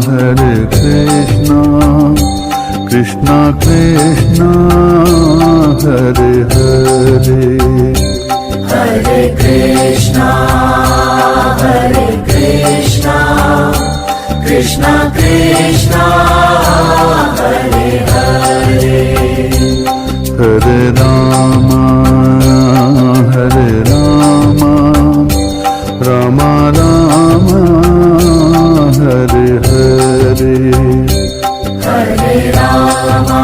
Hare Krishna, Krishna Krishna, Hare Hare, Hare Krishna, Krishna Krishna, Hare Hare, Hare Rama, Rama Rama, Hare Hare, Hare Rama,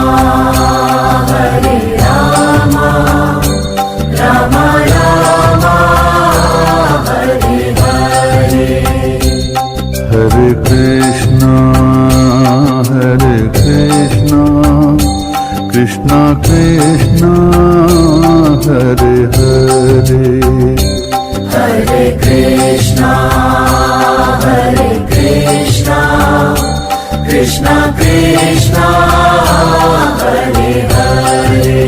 Rama Rama, Hare Hare, Hare Krishna, Krishna Krishna, Hare Hare, Hare Krishna, Krishna Krishna, Hare Hare,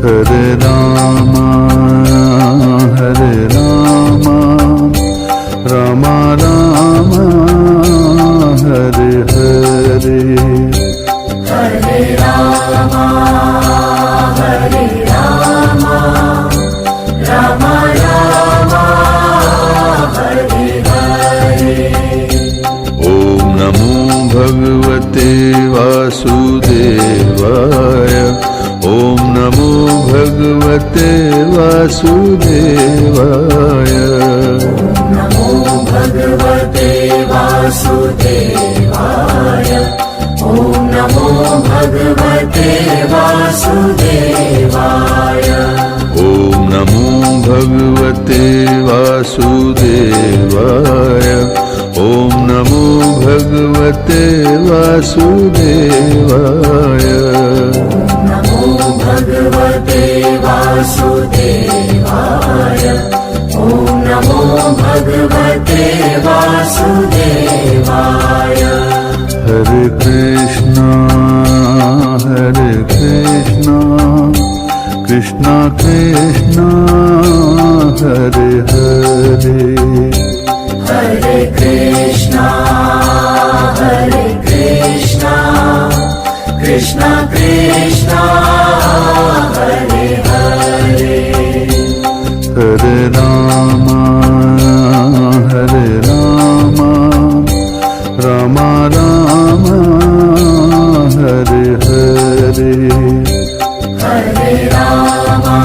Hare Rama, Rama Rama, Hare Hare, Hare Rama, Rama Rama, Hare Hare, Om Namo Bhagavate Vasudevaya, Om Namo Bhagavate Vasudevaya, Namo Bhagavate Vasudevaya, Om Namo Bhagavate Vasudevaya, Om Namo Bhagavate Vasudevaya, Om Namo Bhagavate Vasudevaya, Namo Bhagavate Vasudevaya, Om Namo Bhagavate Vasudevaya, Hare Krishna, Krishna Krishna, Hare Hare, Hare Krishna, Krishna Krishna, Hare Hare, Hare Rama, Rama Rama, Hare Hare, Hare Rama,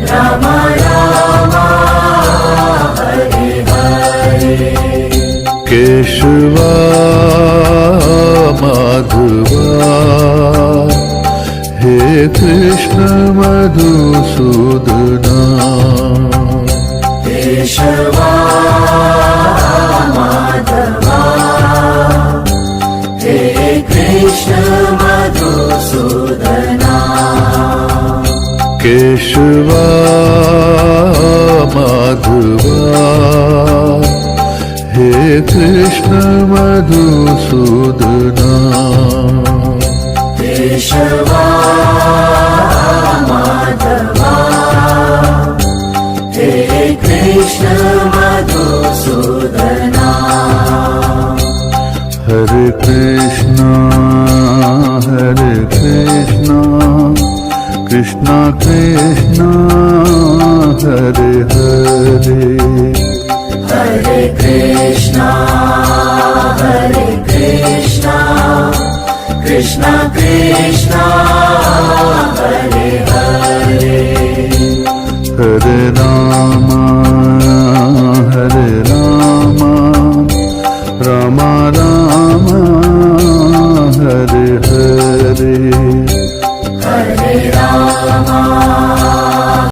Rama Rama, Hare Hare, Keshava Madhava, He Krishna Madhusudana, Keshava Madhava, He Krishna Madhusudana, Keshava Madhava, He Krishna Madhusudana, Keshava Madhava, He Krishna Madhusudana, Hare Krishna, Krishna Krishna, Hare Hare, Hare Krishna, Krishna Krishna, Hare Hare, Hare